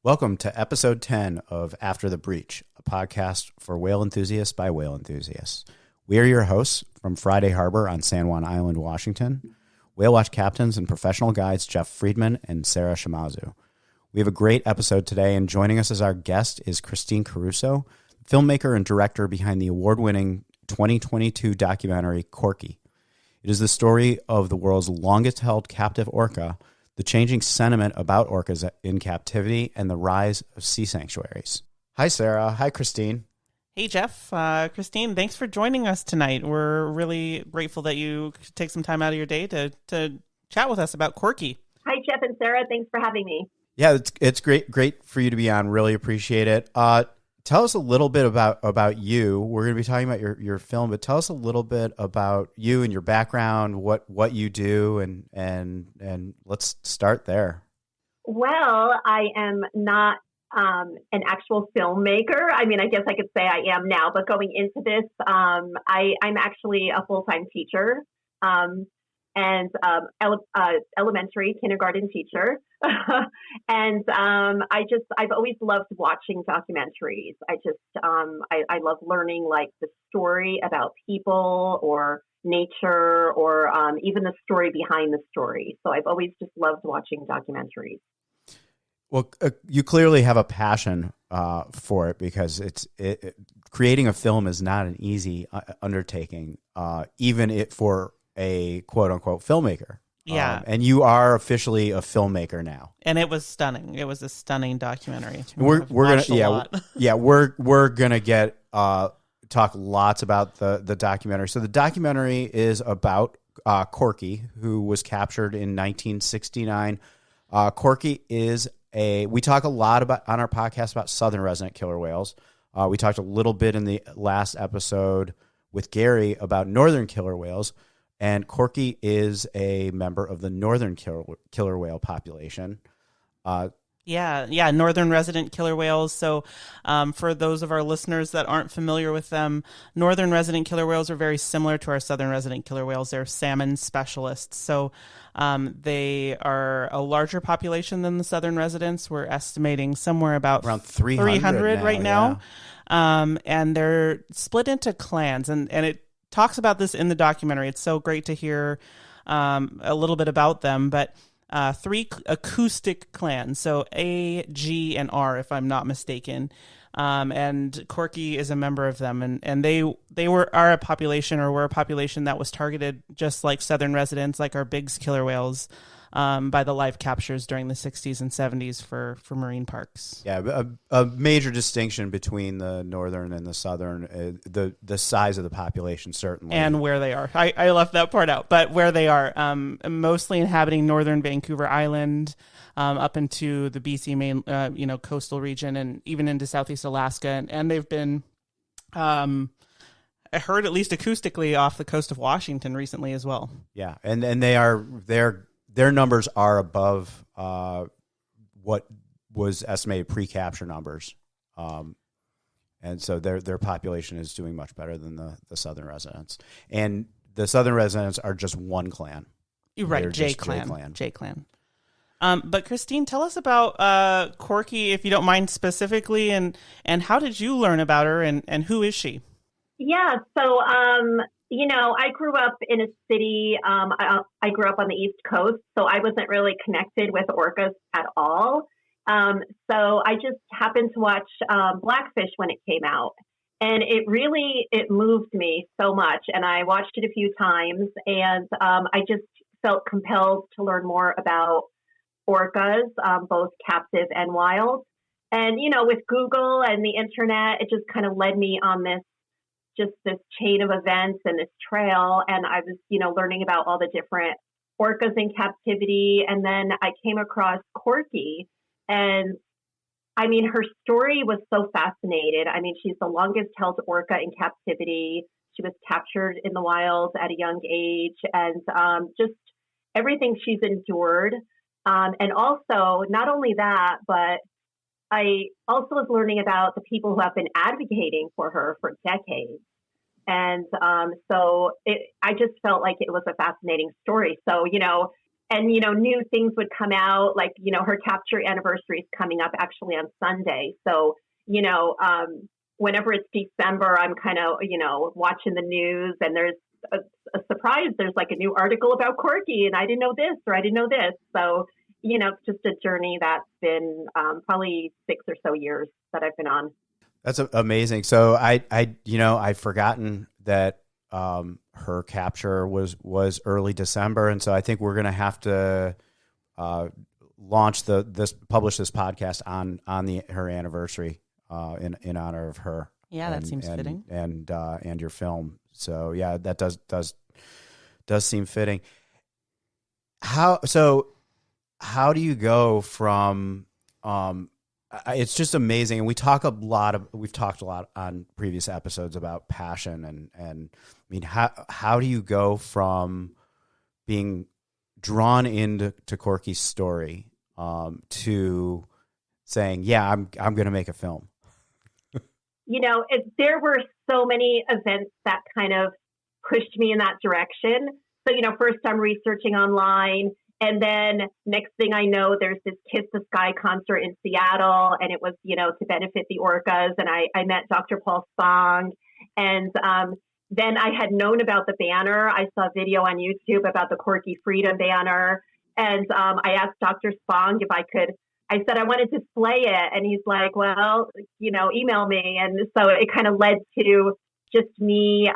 Welcome to episode 10 of After the Breach, a podcast for whale enthusiasts by whale enthusiasts. We are your hosts from Friday Harbor on San Juan Island, Washington, whale watch captains and professional guides Jeff Friedman and Sarah Shimazu. We have a great episode today, and joining us as our guest is Christine Caruso, filmmaker and director behind the award-winning 2022 documentary Corky. It is the story of the world's longest-held captive orca, the changing sentiment about orcas in captivity, and the rise of sea sanctuaries. Hi, Sarah. Hi, Christine. Hey, Jeff. Christine, thanks for joining us tonight. We're really grateful that you could take some time out of your day to chat with us about Corky. Hi, Jeff and Sarah. Thanks for having me. Yeah, it's great for you to be on. Really appreciate it. Tell us a little bit about you. We're going to be talking about your film, but tell us a little bit about you and your background, what you do, and let's start there. Well, I am not an actual filmmaker. I mean, I guess I could say I am now, but going into this, I'm actually a full-time teacher and elementary kindergarten teacher. And I've always loved watching documentaries. I love learning like the story about people or nature or even the story behind the story. So I've always just loved watching documentaries. Well, you clearly have a passion for it, because creating a film is not an easy undertaking, even for a quote unquote filmmaker. Yeah. And you are officially a filmmaker now. And it was stunning. It was a stunning documentary. We're gonna talk lots about the documentary. So the documentary is about Corky, who was captured in 1969. Corky is we talk a lot about on our podcast about southern resident killer whales. We talked a little bit in the last episode with Gary about northern killer whales. And Corky is a member of the northern killer whale population. Northern resident killer whales. So for those of our listeners that aren't familiar with them, northern resident killer whales are very similar to our southern resident killer whales. They're salmon specialists. So they are a larger population than the southern residents. We're estimating somewhere about around 300 right now. Yeah. And they're split into clans, and it talks about this in the documentary. It's so great to hear a little bit about them, but 3 acoustic clans, so A, G, and R, if I'm not mistaken. And Corky is a member of them, and they are a population that was targeted just like southern residents, like our Biggs killer whales, by the live captures during the 60s and 70s for marine parks. Yeah, a major distinction between the northern and the southern, the size of the population, certainly. And where they are. I left that part out, but where they are, mostly inhabiting northern Vancouver Island, up into the BC main, coastal region, and even into Southeast Alaska. And they've been, I heard at least acoustically off the coast of Washington recently as well. Yeah, and their numbers are above what was estimated pre-capture numbers, and so their population is doing much better than the southern residents. And the southern residents are just one clan. You're right, J clan. But Christine, tell us about Corky, if you don't mind specifically, and how did you learn about her, and who is she? Yeah, so I grew up in a city. I grew up on the East Coast, so I wasn't really connected with orcas at all. So I just happened to watch Blackfish when it came out, and it moved me so much. And I watched it a few times, and I just felt compelled to learn more about orcas, both captive and wild. And with Google and the internet, it just kind of led me on this chain of events and this trail. And I was, learning about all the different orcas in captivity. And then I came across Corky, and I mean, her story was so fascinating. I mean, she's the longest held orca in captivity. She was captured in the wild at a young age, and just everything she's endured. And also, not only that, but I also was learning about the people who have been advocating for her for decades. And I just felt like it was a fascinating story. So, and, new things would come out, like, her capture anniversary is coming up actually on Sunday. So, whenever it's December, I'm kind of, watching the news, and there's a surprise. There's like a new article about Corky, and I didn't know this, or I didn't know this. So, it's just a journey that's been probably 6 or so years that I've been on. That's amazing. So I've forgotten that her capture was early December, and so I think we're going to have to publish this podcast on her anniversary in honor of her. Yeah, that seems fitting. And your film. So yeah, that does seem fitting. How do you go from it's just amazing, and we've talked a lot on previous episodes about passion, and I mean, how do you go from being drawn into Corky's story to saying, yeah, I'm going to make a film? There were so many events that kind of pushed me in that direction. So, first I'm researching online, and then next thing I know, there's this Kiss the Sky concert in Seattle, and it was, to benefit the orcas. And I met Dr. Paul Spong, and then I had known about the banner. I saw a video on YouTube about the Corky Freedom banner, and I asked Dr. Spong if I said I wanted to display it, and he's like, well, email me. And so it kind of led to just me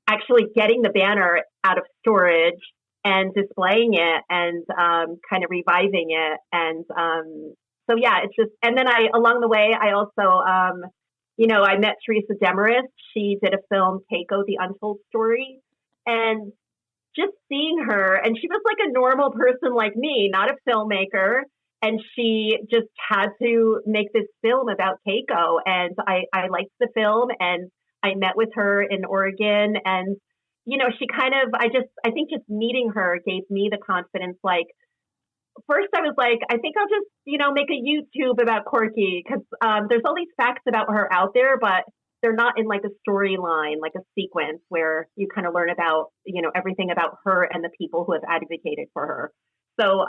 actually getting the banner out of storage and displaying it, and kind of reviving it. And so, yeah, it's just, and then along the way, I also, I met Teresa Demarest. She did a film, Keiko, The Untold Story. And just seeing her, and she was like a normal person like me, not a filmmaker. And she just had to make this film about Keiko. And I liked the film, and I met with her in Oregon, and she kind of, I think just meeting her gave me the confidence. Like, first I was like, I think I'll just, make a YouTube about Corky, because there's all these facts about her out there, but they're not in like a storyline, like a sequence where you kind of learn about, everything about her and the people who have advocated for her. So,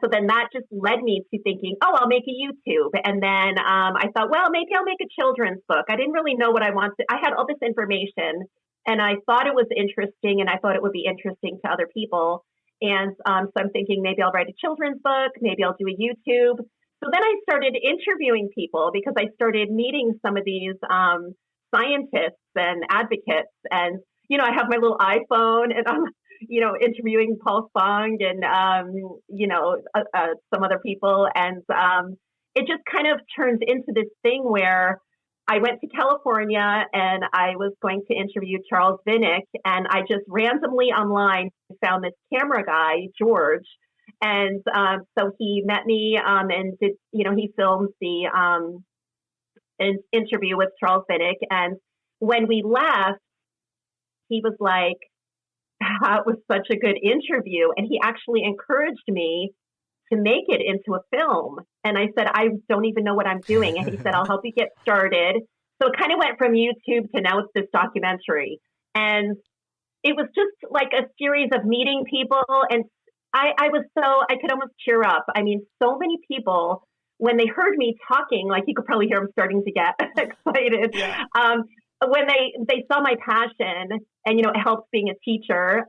so then that just led me to thinking, oh, I'll make a YouTube. And then I thought, well, maybe I'll make a children's book. I didn't really know what I wanted. I had all this information, and I thought it was interesting, and I thought it would be interesting to other people. And so I'm thinking maybe I'll write a children's book, maybe I'll do a YouTube. So then I started interviewing people, because I started meeting some of these scientists and advocates. And, I have my little iPhone, and I'm, interviewing Paul Spong and, some other people. And it just kind of turns into this thing where I went to California, and I was going to interview Charles Vinnick, and I just randomly online found this camera guy, George. And so he met me and did, he filmed the an interview with Charles Vinnick. And when we left, he was like, that was such a good interview. And he actually encouraged me to make it into a film. And I said, I don't even know what I'm doing. And he said, I'll help you get started. So it kind of went from YouTube to now it's this documentary. And it was just like a series of meeting people. And I could almost tear up. I mean, so many people, when they heard me talking, like you could probably hear them starting to get excited. Yeah. When they saw my passion and, it helps being a teacher,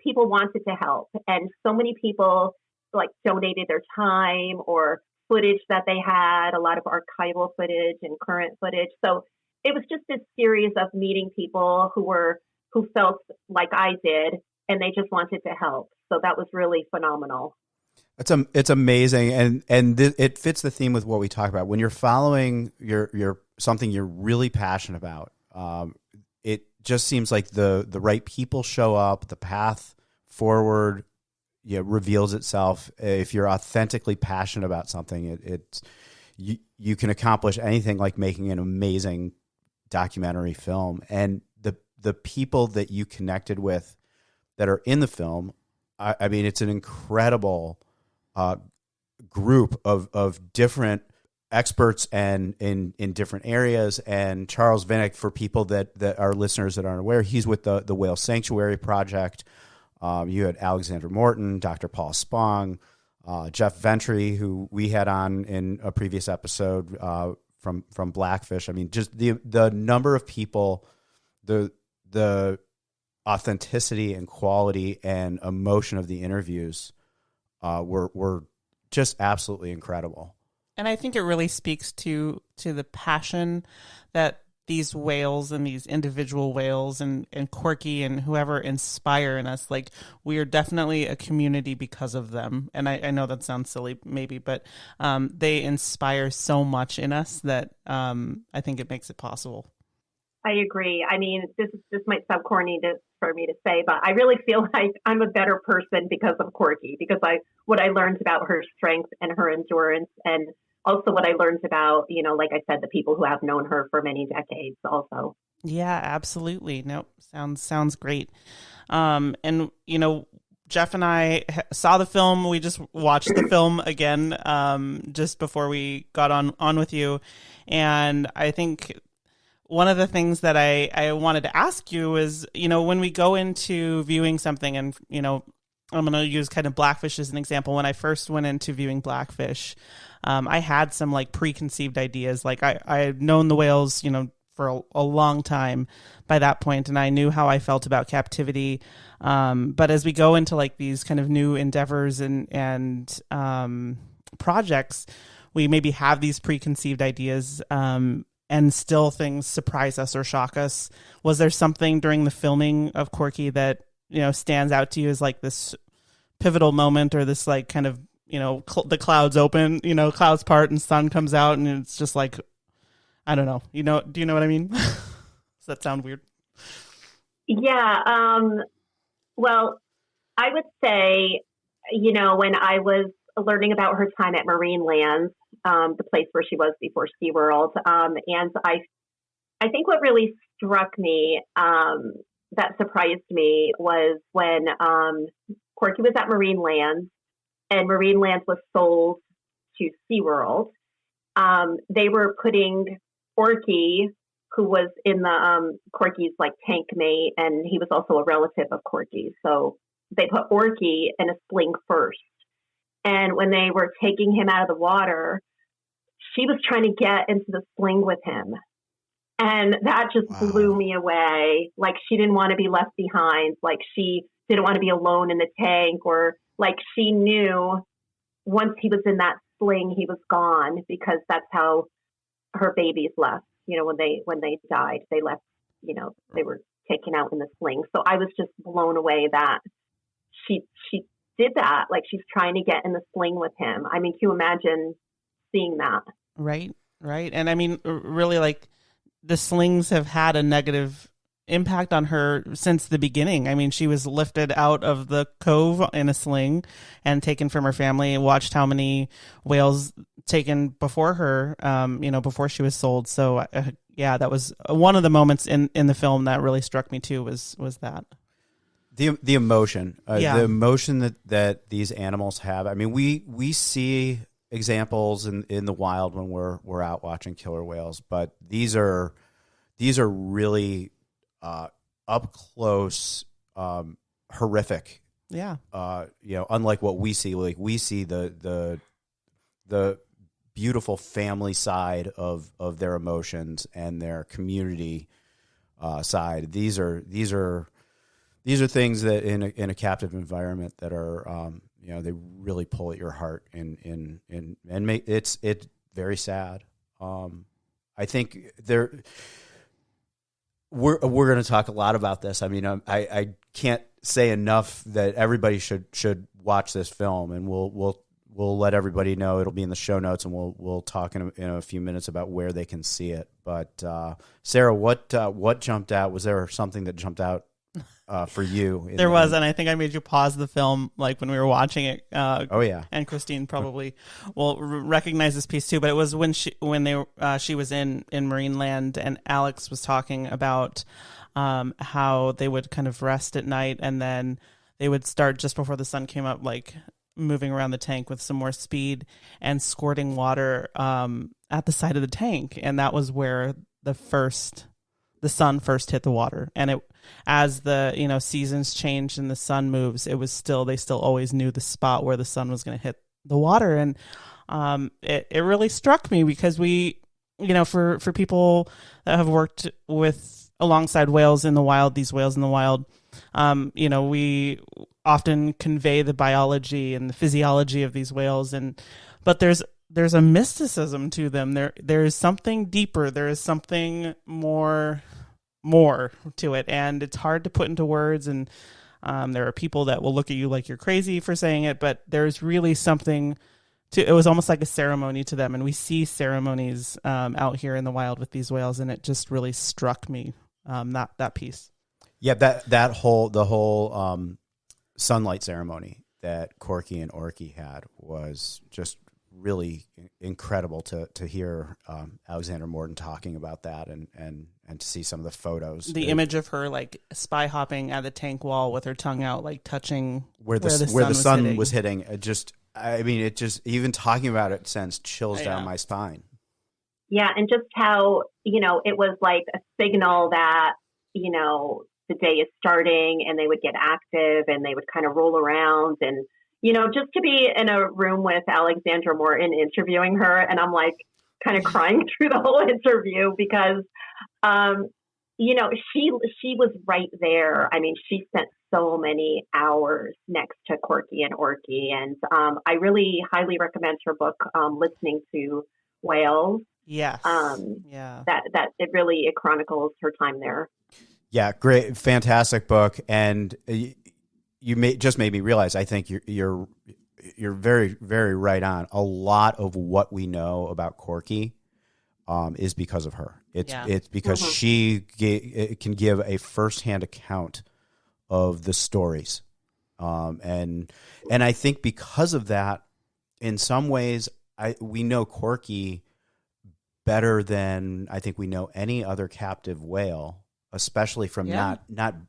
people wanted to help. And so many people like donated their time or footage that they had, a lot of archival footage and current footage. So it was just this series of meeting people who felt like I did, and they just wanted to help. So that was really phenomenal. It's amazing, and it fits the theme with what we talk about. When you're following your something you're really passionate about, it just seems like the right people show up, the path forward reveals itself. If you're authentically passionate about something, you can accomplish anything, like making an amazing documentary film. And the people that you connected with that are in the film, I mean, it's an incredible group of different experts and in different areas. And Charles Vinnick, for people that are listeners that aren't aware, he's with the Whale Sanctuary Project. You had Alexander Morton, Dr. Paul Spong, Jeff Ventry, who we had on in a previous episode from Blackfish. I mean, just the number of people, the authenticity and quality and emotion of the interviews were just absolutely incredible. And I think it really speaks to the passion that these whales and these individual whales and Corky and whoever inspire in us. Like, we are definitely a community because of them. And I know that sounds silly maybe, but they inspire so much in us that I think it makes it possible. I agree. I mean, this might sound corny for me to say, but I really feel like I'm a better person because of Corky, because what I learned about her strength and her endurance, and also what I learned about, like I said, the people who have known her for many decades also. Yeah, absolutely. Nope. Sounds great. And, Jeff and I saw the film. We just watched the film again just before we got on with you. And I think one of the things that I wanted to ask you is, when we go into viewing something and, I'm going to use kind of Blackfish as an example. When I first went into viewing Blackfish, I had some like preconceived ideas. Like I had known the whales, for a long time by that point, and I knew how I felt about captivity. But as we go into like these kind of new endeavors and projects, we maybe have these preconceived ideas, and still things surprise us or shock us. Was there something during the filming of Corky that stands out to you as like this pivotal moment, or this like kind of, the clouds open, clouds part and sun comes out and it's just like, I don't know, do you know what I mean? Does that sound weird? Yeah. Well, I would say, when I was learning about her time at Marine Lands, the place where she was before SeaWorld, and I think what really struck me, that surprised me, was when Corky was at Marine Lands and Marine Lands was sold to SeaWorld. They were putting Corky, who was in the Corky's like tank mate, and he was also a relative of Corky. So they put Corky in a sling first. And when they were taking him out of the water, she was trying to get into the sling with him. And that just blew me away. Like, she didn't want to be left behind. Like, she didn't want to be alone in the tank, or like she knew once he was in that sling, he was gone, because that's how her babies left. When they died, they left, they were taken out in the sling. So I was just blown away that she did that. Like, she's trying to get in the sling with him. I mean, can you imagine seeing that? Right. And I mean, really, like, the slings have had a negative impact on her since the beginning. I mean, she was lifted out of the cove in a sling and taken from her family. Watched how many whales taken before her, before she was sold. So yeah, that was one of the moments in the film that really struck me too, was that. The emotion, the emotion that these animals have. I mean, we see examples in the wild when we're out watching killer whales, but these are really up close, horrific. Yeah. Unlike what we see. Like, we see the beautiful family side of their emotions and their community side. These are things that in a captive environment that are they really pull at your heart and make it's very sad. I think we're going to talk a lot about this. I mean, I can't say enough that everybody should watch this film, and we'll let everybody know. It'll be in the show notes, and we'll talk in a few minutes about where they can see it. But Sarah, what jumped out? Was there something that jumped out for you? There was, and I think I made you pause the film like when we were watching it. Oh yeah, and Christine probably will recognize this piece too. But it was when she was in Marine Land, and Alex was talking about how they would kind of rest at night, and then they would start just before the sun came up, like moving around the tank with some more speed and squirting water at the side of the tank, and that was where the first the sun first hit the water. And as the seasons changed and the sun moves, they still always knew the spot where the sun was going to hit the water. And it really struck me because we, for people that have worked alongside whales in the wild, these whales in the wild, we often convey the biology and the physiology of these whales, but there's a mysticism to them. There is something deeper. There is something more to it, and it's hard to put into words. And there are people that will look at you like you're crazy for saying it, but there's really something to. It was almost like a ceremony to them, and we see ceremonies out here in the wild with these whales, and it just really struck me that piece. Yeah, the whole sunlight ceremony that Corky and Orky had was just really incredible to hear Alexander Morton talking about that and to see some of the photos. The image of her like spy hopping at the tank wall with her tongue out, like touching where the sun was hitting. It just even talking about it sends chills down my spine. Yeah, and just how it was like a signal that the day is starting, and they would get active and they would kind of roll around, and just to be in a room with Alexandra Morton interviewing her, and I'm like kind of crying through the whole interview because she was right there. I mean, she spent so many hours next to Corky and Orky, and I really highly recommend her book, Listening to Whales. Yes. That it chronicles her time there. Yeah, great, fantastic book, and you just made me realize. I think you're very, very right on. A lot of what we know about Corky is because of her. It's because she can give a firsthand account of the stories, and I think because of that, in some ways, we know Corky better than I think we know any other captive whale. Especially from I've been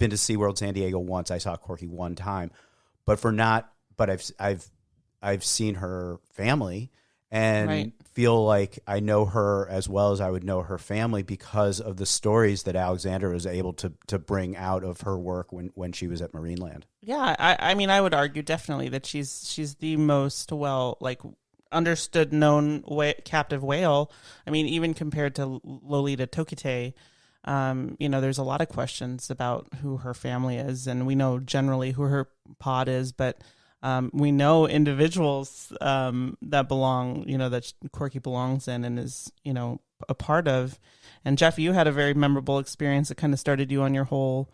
to SeaWorld San Diego once. I saw Corky one time, but I've seen her family and feel like I know her as well as I would know her family because of the stories that Alexander was able to bring out of her work when she was at Marineland. Yeah, I would argue definitely that she's the most understood, known captive whale. I mean, even compared to Lolita Tokite, there's a lot of questions about who her family is, and we know generally who her pod is, but we know individuals that belong, that Corky belongs in and is, a part of. And Jeff, you had a very memorable experience that kind of started you on your whole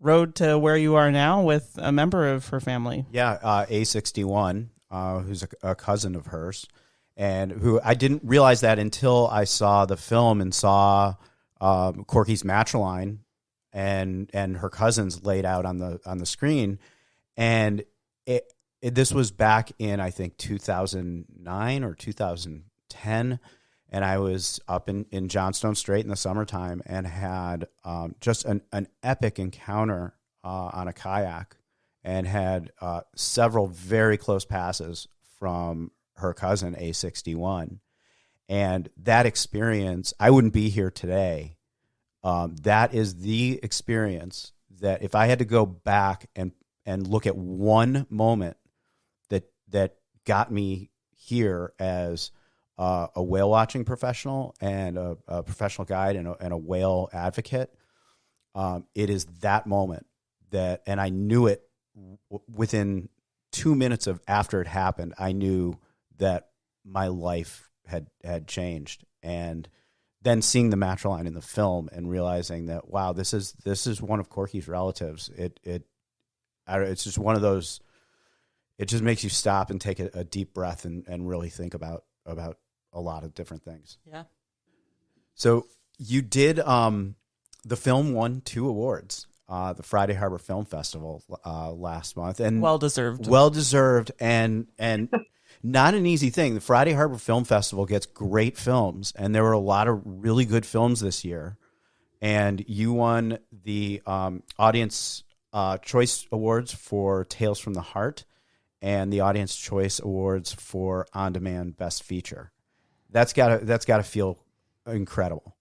road to where you are now with a member of her family. Yeah, A61. Who's a cousin of hers, and who I didn't realize that until I saw the film and saw Corky's matriline and her cousins laid out on the screen, and this was back in I think 2009 or 2010, and I was up in Johnstone Strait in the summertime and had just an epic encounter on a kayak. And had several very close passes from her cousin, A61. And that experience, I wouldn't be here today. That is the experience that if I had to go back and look at one moment that got me here as a whale watching professional and a professional guide and a whale advocate, it is that moment and I knew it within 2 minutes of after it happened. I knew that my life had changed, and then seeing the matriline in the film and realizing that wow, this is one of Corky's relatives. It's just one of those. It just makes you stop and take a deep breath and really think about a lot of different things. Yeah. So you did the film won 2 awards. The Friday Harbor Film Festival last month, and well deserved, and not an easy thing. The Friday Harbor Film Festival gets great films, and there were a lot of really good films this year. And you won the Audience Choice Awards for Tales from the Heart, and the Audience Choice Awards for On Demand Best Feature. That's gotta feel incredible.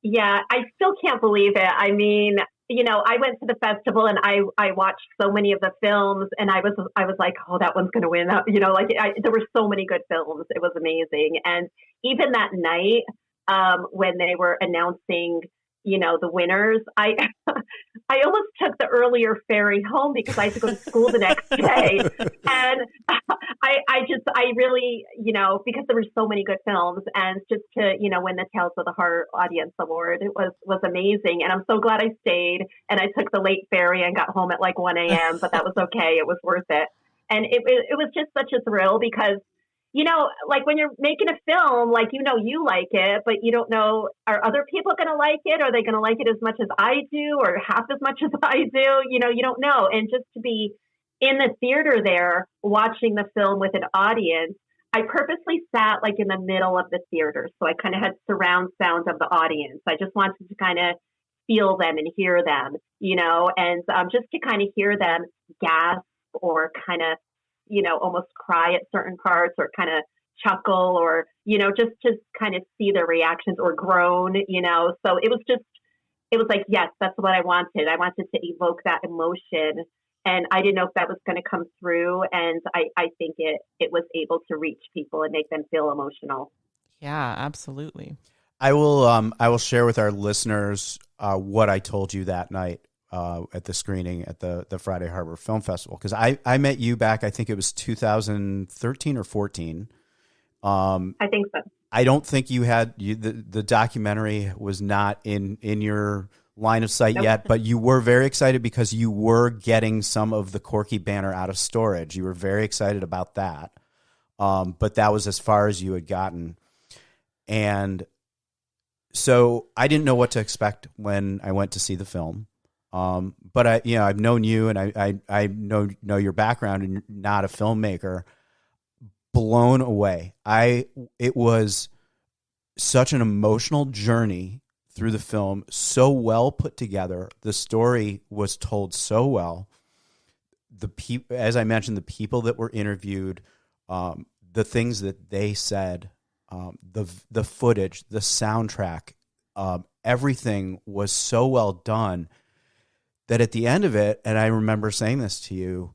Yeah, I still can't believe it. I mean, I went to the festival and I watched so many of the films, and I was like, oh, that one's going to win. There were so many good films. It was amazing. And even that night, when they were announcing, the winners, I almost took the earlier ferry home because I had to go to school the next day. And I really, because there were so many good films, and just to, win the Tales of the Heart Audience Award, it was amazing. And I'm so glad I stayed, and I took the late ferry and got home at like 1 a.m., but that was okay. It was worth it. And it was just such a thrill because, like when you're making a film, like, you like it, but you don't know, are other people going to like it? Are they going to like it as much as I do, or half as much as I do? You don't know. And just to be in the theater there, watching the film with an audience, I purposely sat like in the middle of the theater. So I kind of had surround sound of the audience. I just wanted to kind of feel them and hear them, and just to kind of hear them gasp or kind of, almost cry at certain parts, or kind of chuckle, or, just to kind of see their reactions, or groan, So it was like, yes, that's what I wanted. I wanted to evoke that emotion. And I didn't know if that was going to come through. And I think it was able to reach people and make them feel emotional. Yeah, absolutely. I will share with our listeners what I told you that night at the screening at the Friday Harbor Film Festival, because I met you back, I think it was 2013 or 14. I think so. I don't think you had the documentary was not in your line of sight yet, but you were very excited because you were getting some of the Corky banner out of storage. You were very excited about that, but that was as far as you had gotten, and so I didn't know what to expect when I went to see the film. But I've known you, and I know your background, and you're not a filmmaker. Blown away. It was such an emotional journey through the film, so well put together. The story was told so well. As I mentioned, the people that were interviewed, the things that they said, the footage, the soundtrack, everything was so well done that at the end of it, and I remember saying this to you,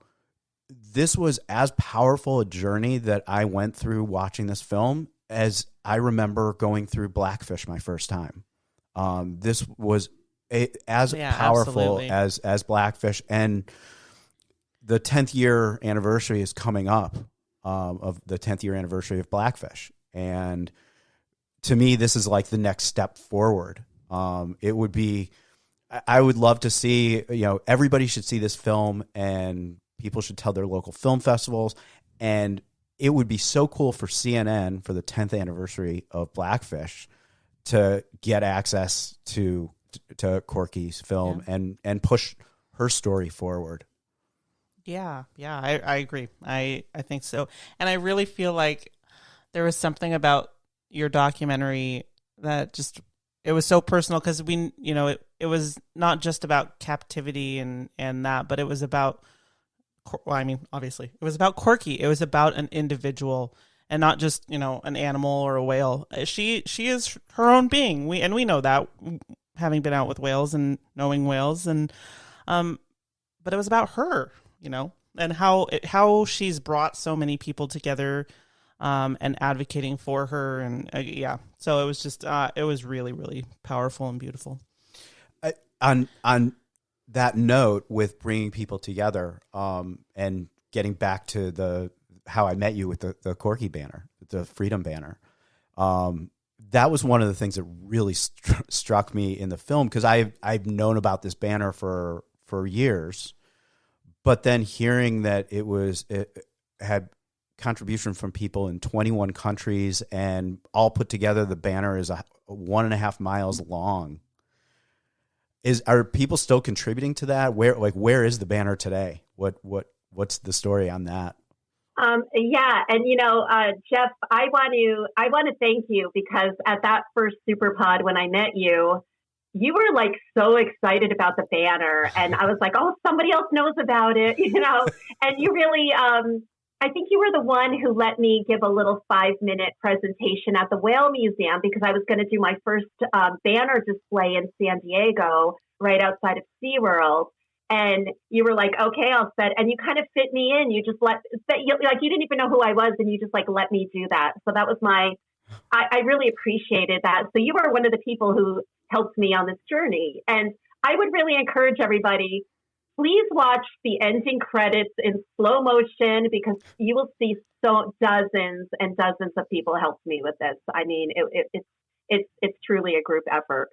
this was as powerful a journey that I went through watching this film as I remember going through Blackfish my first time. This was as powerful as Blackfish, and the 10th year anniversary is coming up of the 10th year anniversary of Blackfish, and to me, this is like the next step forward. It would be. I would love to see, everybody should see this film, and people should tell their local film festivals. And it would be so cool for CNN for the 10th anniversary of Blackfish to get access to Corky's film and push her story forward. Yeah, I agree. I think so. And I really feel like there was something about your documentary that just, it was so personal, because it was not just about captivity and that, but it was about, obviously it was about Corky. It was about an individual, and not just, an animal or a whale. She is her own being. We know that, having been out with whales and knowing whales, and but it was about her, and how she's brought so many people together, and advocating for her, and so it was just it was really, really powerful and beautiful. On that note, with bringing people together, and getting back to how I met you with the Corky banner, the Freedom Banner, that was one of the things that really struck me in the film, because I've known about this banner for years, but then hearing that it had contribution from people in 21 countries, and all put together, the banner is 1.5 miles long. Are people still contributing to that? Where is the banner today? What's the story on that? Yeah, and Jeff, I want to thank you, because at that first Super Pod when I met you, you were like so excited about the banner, and I was like, oh, somebody else knows about it, and you really I think you were the one who let me give a little 5-minute presentation at the Whale Museum because I was going to do my first banner display in San Diego, right outside of SeaWorld. And you were like, okay, I'll set, and you kind of fit me in. You just you didn't even know who I was, and you just like let me do that. So that was I really appreciated that. So you were one of the people who helped me on this journey. And I would really encourage everybody, please watch the ending credits in slow motion because you will see dozens and dozens of people helped me with this. I mean, it's truly a group effort.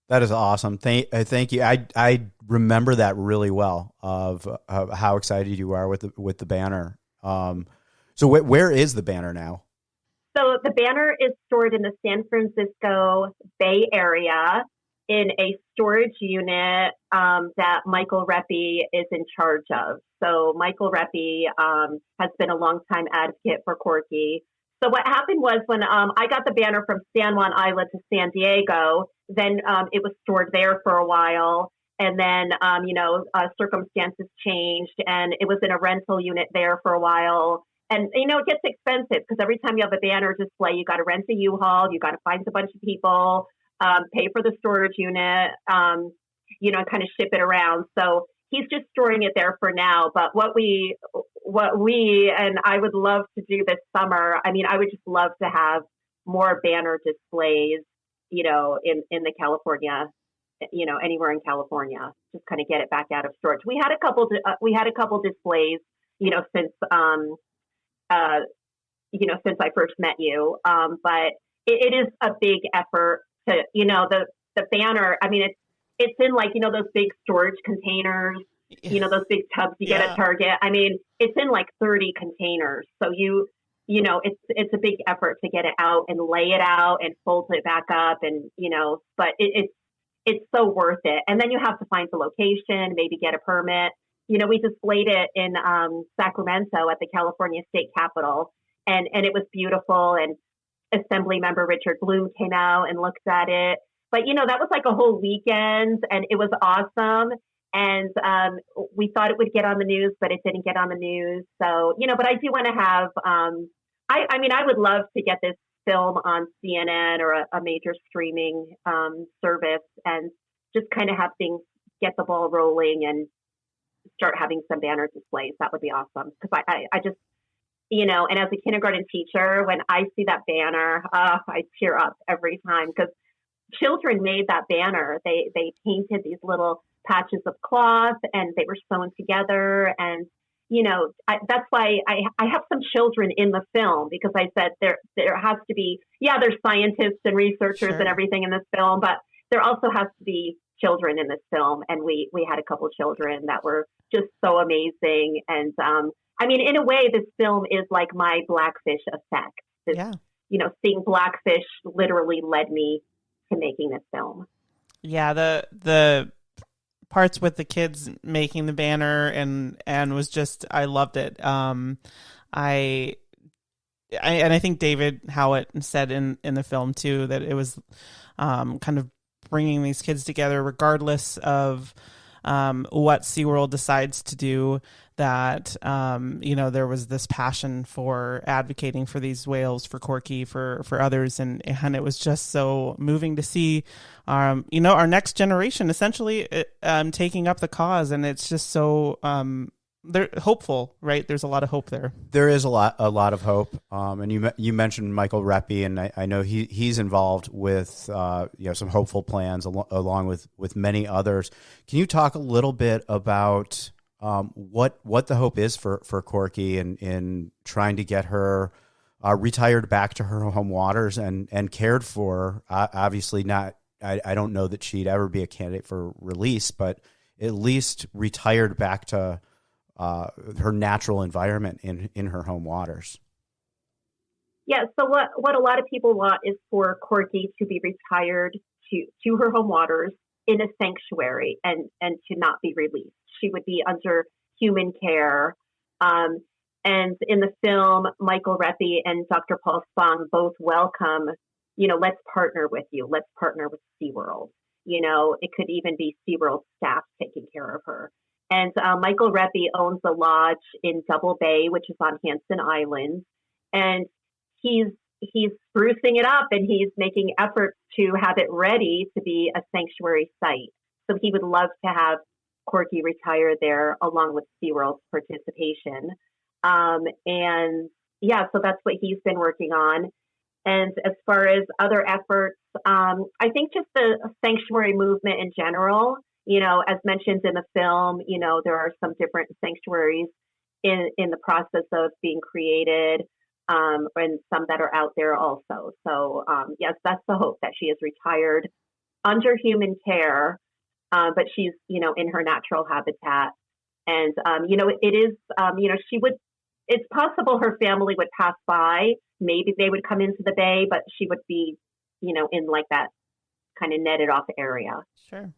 That is awesome. Thank you. I remember that really well of how excited you are with the banner. So where is the banner now? So the banner is stored in the San Francisco Bay Area in a storage unit that Michael Reppy is in charge of. So Michael Reppy has been a longtime advocate for Corky. So what happened was when I got the banner from San Juan Island to San Diego, then it was stored there for a while. And then, circumstances changed and it was in a rental unit there for a while. And, it gets expensive because every time you have a banner display, you got to rent a U-Haul, you got to find a bunch of people, pay for the storage unit, kind of ship it around. So he's just storing it there for now. But what we and I would love to do this summer, I mean, I would just love to have more banner displays, in the California, anywhere in California, just kind of get it back out of storage. We had a couple displays, since since I first met you. But it is a big effort to, the banner. I mean, it's in like, those big storage containers, those big tubs you get at Target. I mean, it's in like 30 containers. So it's a big effort to get it out and lay it out and fold it back up and, but it's so worth it. And then you have to find the location, maybe get a permit. We displayed it in Sacramento at the California State Capitol, and it was beautiful. And Assembly Member Richard Bloom came out and looked at it. But, that was like a whole weekend, and it was awesome. And we thought it would get on the news, but it didn't get on the news. So, but I do want to have, I would love to get this film on CNN or a major streaming service and just kind of have things get the ball rolling and start having some banner displays. That would be awesome. Because I just, and as a kindergarten teacher, when I see that banner, I tear up every time because children made that banner. They painted these little patches of cloth and they were sewn together. And, that's why I have some children in the film because I said there has to be, there's scientists and researchers and everything in this film, but there also has to be children in this film. And we had a couple children that were just so amazing. And, in a way, this film is like my Blackfish effect. Seeing Blackfish literally led me to making this film. Yeah, the parts with the kids making the banner and was just, I loved it. I think David Howitt said in the film too that it was kind of bringing these kids together regardless of what SeaWorld decides to do, that there was this passion for advocating for these whales, for Corky, for others, and it was just so moving to see our next generation essentially taking up the cause, and it's just so they're hopeful, right? There's a lot of hope there. There is a lot of hope. And you mentioned Michael Reppy, and I know he's involved with some hopeful plans along with many others. Can you talk a little bit about what the hope is for Corky in trying to get her retired back to her home waters and cared for? Obviously not. I don't know that she'd ever be a candidate for release, but at least retired back to her natural environment in her home waters. Yeah. So what a lot of people want is for Corky to be retired to her home waters in a sanctuary and to not be released. She would be under human care. And in the film, Michael Reppy and Dr. Paul Spong both welcome, let's partner with you. Let's partner with SeaWorld. It could even be SeaWorld staff taking care of her. And Michael Reppy owns a lodge in Double Bay, which is on San Islands, and he's sprucing it up, and he's making efforts to have it ready to be a sanctuary site. So he would love to have Corky retire there, along with SeaWorld's participation. And yeah, so that's what he's been working on. And as far as other efforts, I think just the sanctuary movement in general, as mentioned in the film, there are some different sanctuaries in the process of being created, and some that are out there also. So yes, that's the hope, that she is retired under human care, but she's, in her natural habitat. And, it is, she would, it's possible her family would pass by. Maybe they would come into the bay, but she would be, in like that kind of netted off area. Sure.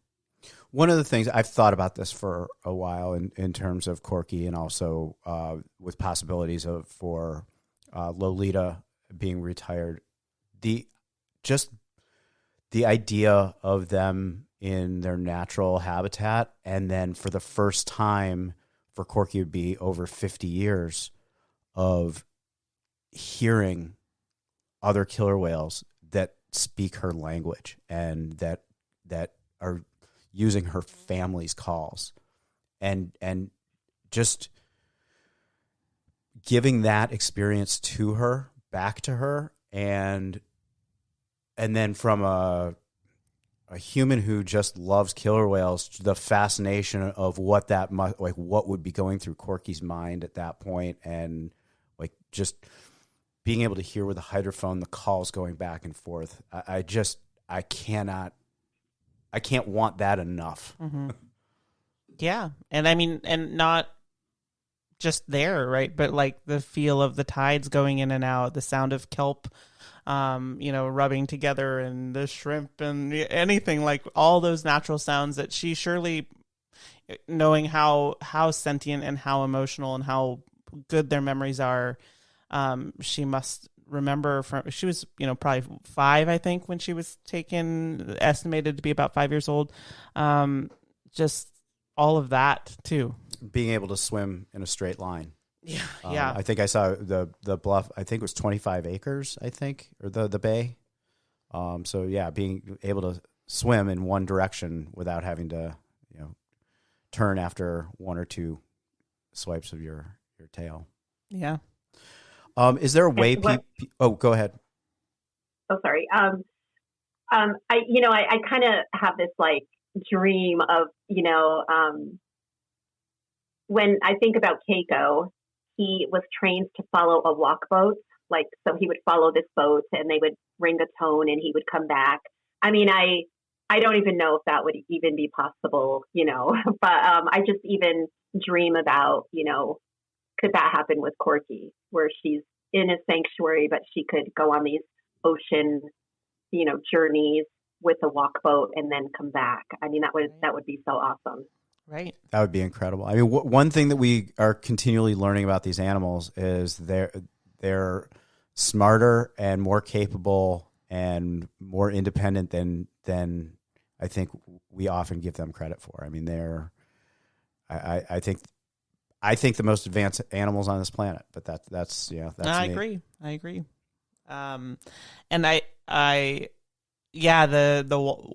One of the things I've thought about this for a while in terms of Corky, and also with possibilities for Lolita being retired, the idea of them in their natural habitat, and then for the first time for Corky would be over 50 years of hearing other killer whales that speak her language and that are using her family's calls, and just giving that experience to her, back to her, and then from a human who just loves killer whales, the fascination of what that what would be going through Corky's mind at that point, and like just being able to hear with the hydrophone the calls going back and forth. I can't want that enough. Mm-hmm. Yeah. And I mean, and not just there, right? But like the feel of the tides going in and out, the sound of kelp, rubbing together, and the shrimp and anything, like all those natural sounds that she surely, knowing how sentient and how emotional and how good their memories are, she must remember she was, probably 5, I think, when she was taken, estimated to be about 5 years old. Just all of that too. Being able to swim in a straight line. Yeah. Yeah. I think I saw the bluff. I think it was 25 acres, or the bay. So yeah, being able to swim in one direction without having to, turn after one or two swipes of your tail. Yeah. Is there a way go ahead. Oh, sorry. I kind of have this like dream of, when I think about Keiko, he was trained to follow a walk boat. Like, so he would follow this boat and they would ring a tone and he would come back. I mean, I don't even know if that would even be possible, but I just even dream about, could that happen with Corky, where she's in a sanctuary, but she could go on these ocean, journeys with a walk boat and then come back. I mean, that would be so awesome. Right. That would be incredible. I mean, one thing that we are continually learning about these animals is they're smarter and more capable and more independent than I think we often give them credit for. I mean, I think the most advanced animals on this planet, but that's me. I agree. And the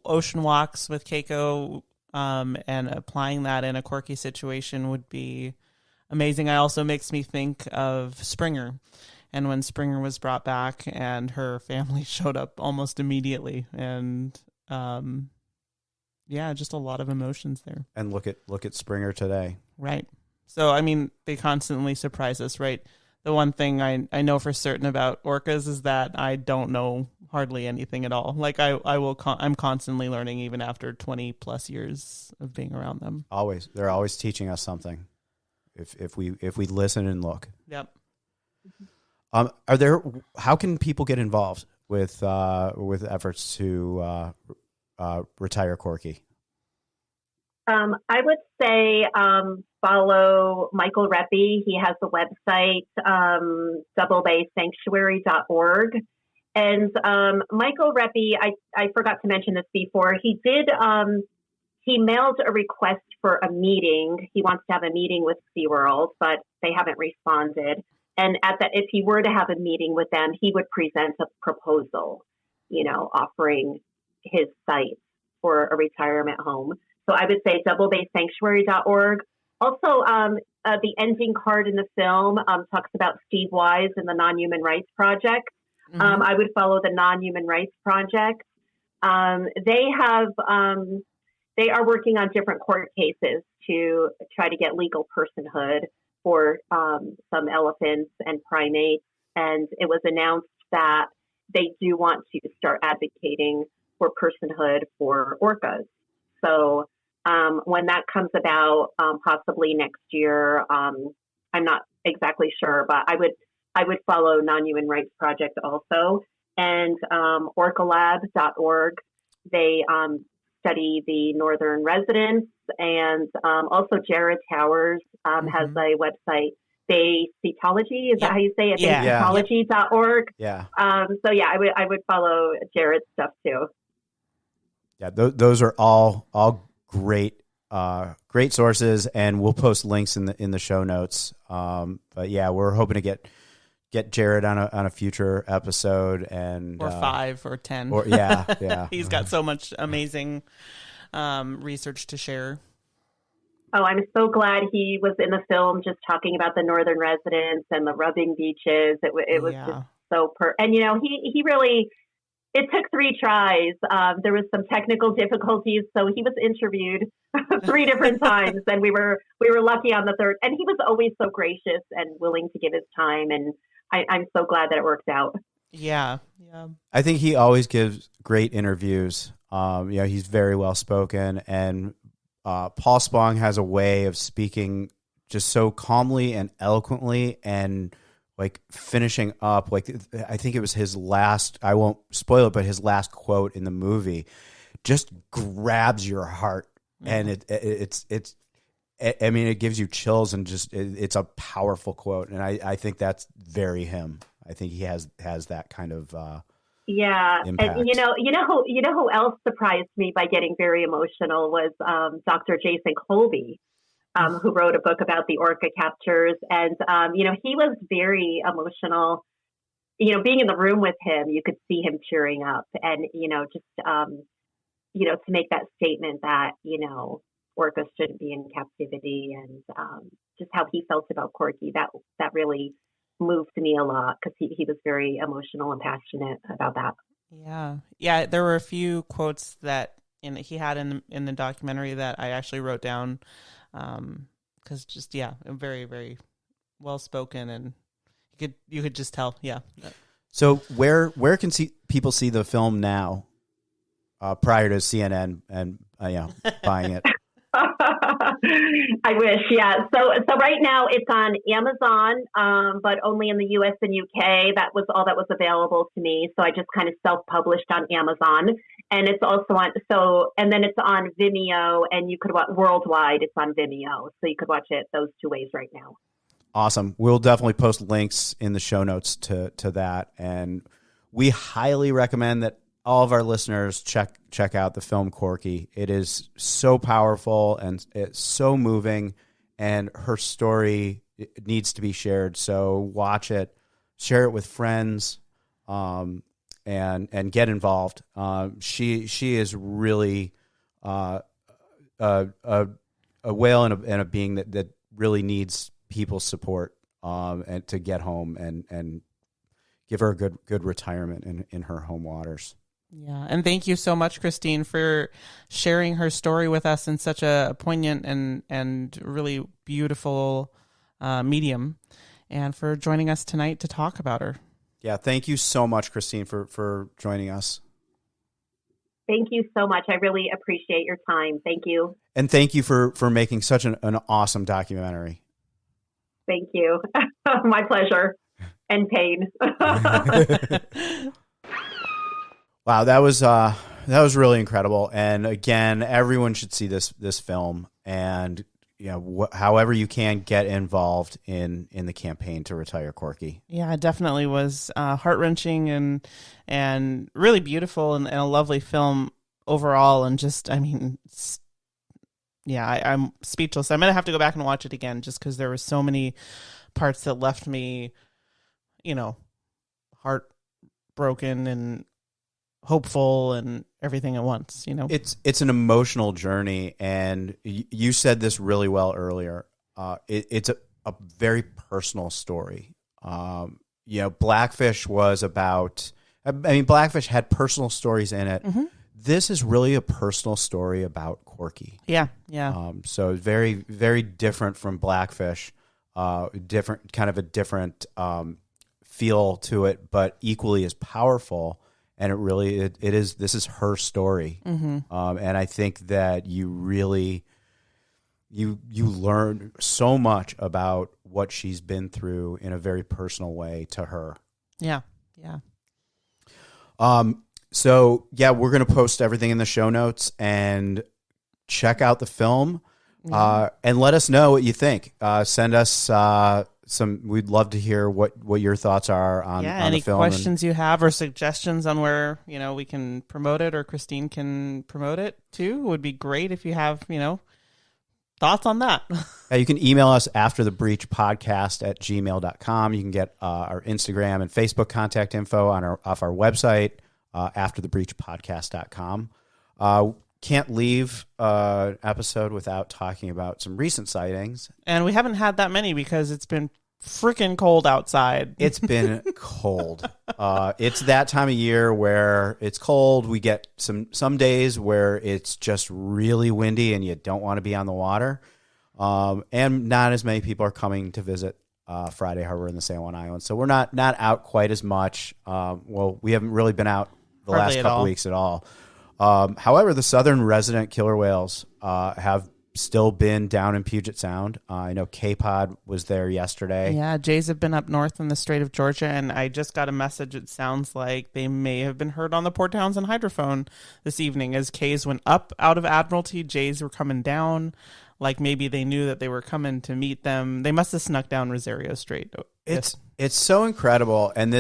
ocean walks with Keiko, and applying that in a Corky situation would be amazing. It also makes me think of Springer, and when Springer was brought back and her family showed up almost immediately, and just a lot of emotions there. And look at Springer today. Right. So, I mean, they constantly surprise us, right? The one thing I know for certain about orcas is that I don't know hardly anything at all. Like I'm constantly learning, even after 20 plus years of being around them. Always. They're always teaching us something if we listen and look. Yep. How can people get involved with efforts to retire Corky? I would say follow Michael Reppy. He has the website, doublebaysanctuary.org. And Michael Reppy, I forgot to mention this before, he he mailed a request for a meeting. He wants to have a meeting with SeaWorld, but they haven't responded. And if he were to have a meeting with them, he would present a proposal, offering his site for a retirement home. So I would say doublebaysanctuary.org. Also, the ending card in the film talks about Steve Wise and the Non-Human Rights Project. Mm-hmm. I would follow the Non-Human Rights Project. They are working on different court cases to try to get legal personhood for some elephants and primates. And it was announced that they do want to start advocating for personhood for orcas. So when that comes about, possibly next year, I'm not exactly sure, but I would follow Non-Human Rights Project also. And orcalab.org, they study the northern residents. And also Jared Towers has a website, Baycetology, is that how you say it? Yeah. Baycetology.org. Yeah. So yeah, I would follow Jared's stuff too. Yeah, those are all great sources, and we'll post links in the show notes. But yeah, we're hoping to get Jared on a future episode, and or 5 or 10. Or yeah. He's got so much amazing research to share. Oh, I'm so glad he was in the film, just talking about the northern residents and the rubbing beaches. It was just so and he really. It took 3 tries. There was some technical difficulties, so he was interviewed 3 different times, and we were lucky on the 3rd. And he was always so gracious and willing to give his time, and I'm so glad that it worked out. Yeah. I think he always gives great interviews. He's very well spoken, and Paul Spong has a way of speaking just so calmly and eloquently, and like finishing up, like I think it was his last, I won't spoil it, but his last quote in the movie just grabs your heart. And it gives you chills, and just, it's a powerful quote. And I think that's very him. I think he has that kind of, impact. And who else surprised me by getting very emotional was, Dr. Jason Colby. Who wrote a book about the orca captures. And, he was very emotional. Being in the room with him, you could see him tearing up, and, to make that statement that, orcas shouldn't be in captivity, and just how he felt about Corky, that really moved me a lot, because he was very emotional and passionate about that. Yeah. There were a few quotes that he had in the documentary that I actually wrote down, because just very, very well spoken, and you could just tell. So where can people see the film now, prior to CNN and buying it? I wish, yeah. So right now it's on Amazon, but only in the US and UK. That was all that was available to me. So I just kind of self-published on Amazon, and it's also and then it's on Vimeo, and you could watch worldwide. It's on Vimeo, so you could watch it those 2 ways right now. Awesome. We'll definitely post links in the show notes to that, and we highly recommend that all of our listeners check out the film Corky. It is so powerful, and it's so moving, and her story needs to be shared. So watch it, share it with friends, and get involved. She is really a whale and a being that really needs people's support, and to get home and give her a good retirement in her home waters. Yeah, and thank you so much, Christine, for sharing her story with us in such a poignant and really beautiful medium, and for joining us tonight to talk about her. Yeah, thank you so much, Christine, for joining us. Thank you so much. I really appreciate your time. Thank you. And thank you for making such an awesome documentary. Thank you. My pleasure. And pain. Wow, that was really incredible. And again, everyone should see this film, and however you can, get involved in the campaign to retire Corky. Yeah, it definitely was heart-wrenching and really beautiful, and a lovely film overall. And just, I'm speechless. I'm going to have to go back and watch it again just because there were so many parts that left me, heartbroken and hopeful and everything at once. It's an emotional journey, and you said this really well earlier. It's a very personal story. Blackfish was about. Blackfish had personal stories in it. Mm-hmm. This is really a personal story about Corky. Yeah. So very, very different from Blackfish. Different feel to it, but equally as powerful. And this is her story. Mm-hmm. And I think that you really, you learn so much about what she's been through in a very personal way to her. Yeah. So yeah, we're going to post everything in the show notes and check out the film, and let us know what you think. Send us, we'd love to hear what your thoughts are on any the film. Questions you have or suggestions on where, we can promote it or Christine can promote it too would be great if you have, thoughts on that. You can email us afterthebreachpodcast@gmail.com. You can get our Instagram and Facebook contact info off our website, afterthebreachpodcast.com. Can't leave an episode without talking about some recent sightings. And we haven't had that many because it's been freaking cold outside. It's been cold. It's that time of year where it's cold. We get some days where it's just really windy and you don't want to be on the water. And not as many people are coming to visit Friday Harbor in the San Juan Islands. So we're not out quite as much. We haven't really been out the Hardly last couple weeks at all. However, the southern resident killer whales have still been down in Puget Sound. I know K-Pod was there yesterday. Yeah, jays have been up north in the Strait of Georgia, and I just got a message. It sounds like they may have been heard on the Port Townsend hydrophone this evening as K's went up out of Admiralty. Jays were coming down. Like maybe they knew that they were coming to meet them. They must have snuck down Rosario Strait. It's so incredible. And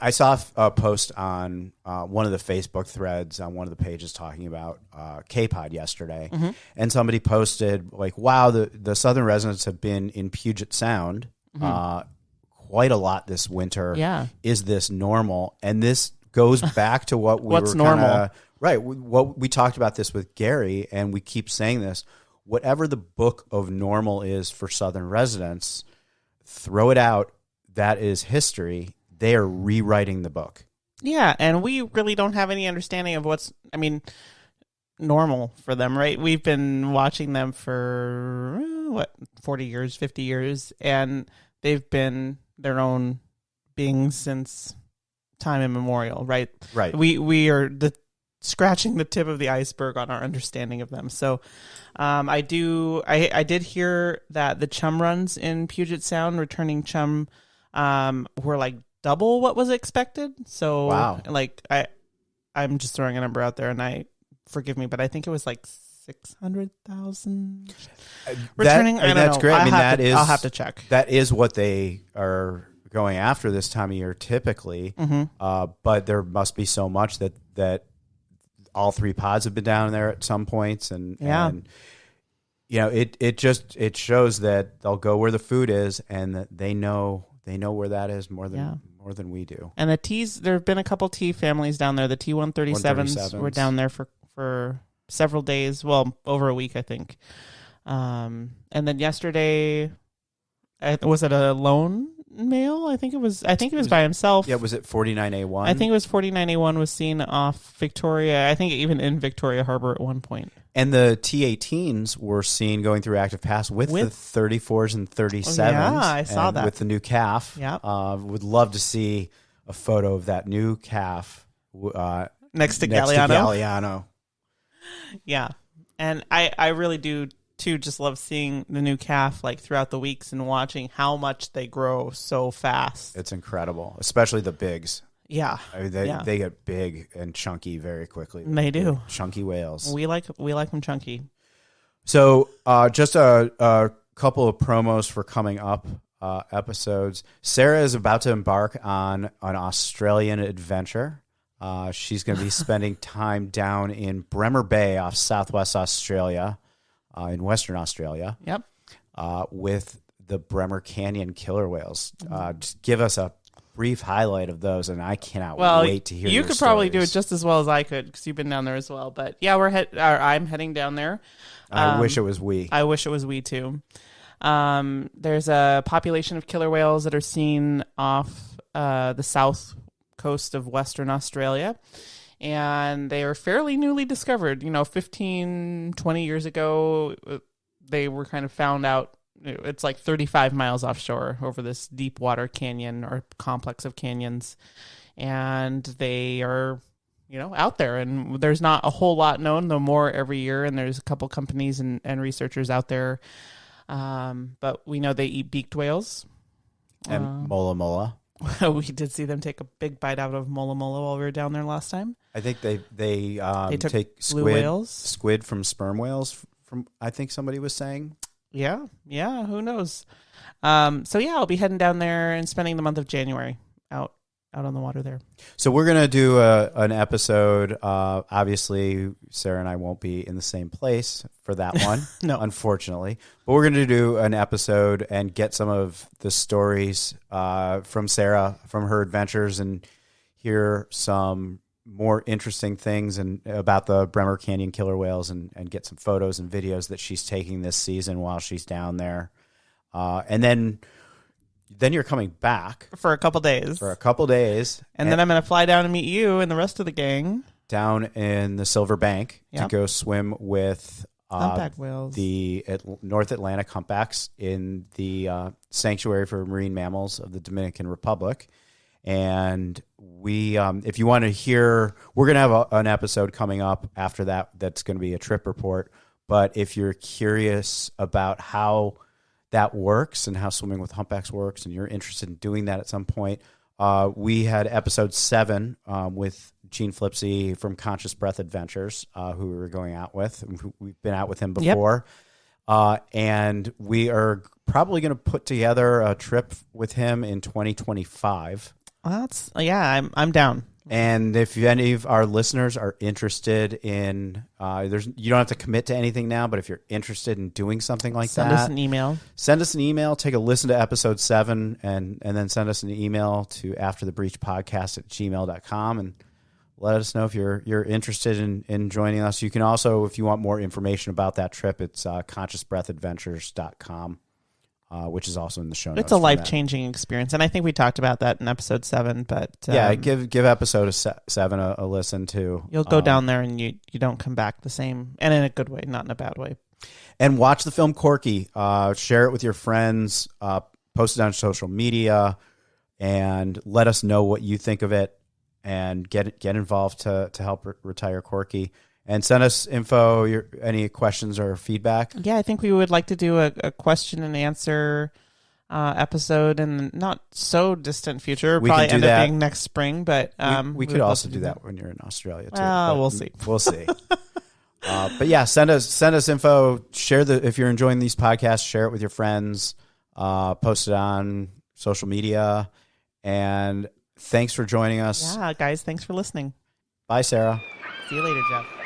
I saw a post on one of the Facebook threads on one of the pages talking about K-Pod yesterday. Mm-hmm. And somebody posted like, wow, the southern residents have been in Puget Sound quite a lot this winter. Yeah. Is this normal? And this goes back to what we What's were normal? Right. What we talked about this with Gary, and we keep saying this. Whatever the book of normal is for southern residents, throw it out. That is history. They are rewriting the book. Yeah, and we really don't have any understanding of what's, normal for them, right? We've been watching them for, 40 years, 50 years, and they've been their own beings since time immemorial, right? Right. We are scratching the tip of the iceberg on our understanding of them. So I did hear that the chum runs in Puget Sound, returning chum, were like double what was expected. So wow. I'm just throwing a number out there, and forgive me, but I think it was like 600,000 returning. That's great. I'll have to check. That is what they are going after this time of year typically. Mm-hmm. But there must be so much that all three pods have been down there at some points, and it shows that they'll go where the food is, and that they know where that is more than we do. And the T's, there have been a couple T families down there. The T-137s were down there for several days, over a week, I think. And then yesterday, was it a lone male? I think it was by himself. Yeah, was it 49A1? I think it was 49A1 was seen off Victoria. I think even in Victoria Harbor at one point. And the T-18s were seen going through active pass with the 34s and 37s. Yeah, I saw that. With the new calf. Yeah. Would love to see a photo of that new calf next to Galliano. Yeah. And I really do too just love seeing the new calf throughout the weeks and watching how much they grow so fast. It's incredible, especially the bigs. Yeah. They get big and chunky very quickly. They do. Chunky whales. We like them chunky. So just a couple of promos for coming up episodes. Sarah is about to embark on an Australian adventure. She's going to be spending time down in Bremer Bay off Southwest Australia. in Western Australia. Yep. With the Bremer Canyon killer whales. Just give us a brief highlight of those, and I cannot wait to hear. You could probably do it just as well as I could because you've been down there as well. But yeah, I'm heading down there. I wish it was we. I wish it was we too. There's a population of killer whales that are seen off the south coast of Western Australia. And they are fairly newly discovered. 15, 20 years ago, they were kind of found out. It's like 35 miles offshore over this deep water canyon or complex of canyons. And they are, out there. And there's not a whole lot known, though more every year. And there's a couple companies and researchers out there. But we know they eat beaked whales. And mola mola. We did see them take a big bite out of mola mola while we were down there last time. I think they took take blue whales. Squid from sperm whales. From I think somebody was saying. Yeah. Who knows? I'll be heading down there and spending the month of January out on the water there. So we're gonna do an episode. Obviously, Sarah and I won't be in the same place for that one, no, unfortunately. But we're gonna do an episode and get some of the stories from Sarah, from her adventures, and hear some more interesting things and about the Bremer Canyon killer whales, and get some photos and videos that she's taking this season while she's down there, and then you're coming back for a couple days. And then I'm going to fly down and meet you and the rest of the gang down in the Silver Bank to go swim with humpback whales, the North Atlantic humpbacks in the Sanctuary for Marine Mammals of the Dominican Republic. And we, if you want to hear, we're going to have an episode coming up after that that's going to be a trip report. But if you're curious about how that works and how swimming with humpbacks works, and you're interested in doing that at some point, we had episode 7 with Gene Flipsy from Conscious Breath Adventures, who we were going out with. We've been out with him before. And we are probably going to put together a trip with him in 2025. I'm down. And if any of our listeners are interested in, you don't have to commit to anything now, but if you're interested in doing something like send us an email. Send us an email. Take a listen to episode 7, and then send us an email to afterthebreachpodcast@gmail.com and let us know if you're interested in joining us. You can also, if you want more information about that trip, it's consciousbreathadventures.com. Which is also in the show notes. It's a life-changing experience, and I think we talked about that in episode 7. But give episode 7 a listen too. You'll go down there and you don't come back the same, and in a good way, not in a bad way. And watch the film Corky. Share it with your friends. Post it on social media, and let us know what you think of it. And get involved to help retire Corky. And send us info, any questions or feedback. Yeah, I think we would like to do a question and answer episode in not so distant future. We probably can do end that. up being next spring, but we could also do that when you're in Australia too. We'll see. We'll see. But yeah, send us info. Share if you're enjoying these podcasts, share it with your friends. Post it on social media. And thanks for joining us. Yeah, guys, thanks for listening. Bye, Sarah. See you later, Jeff.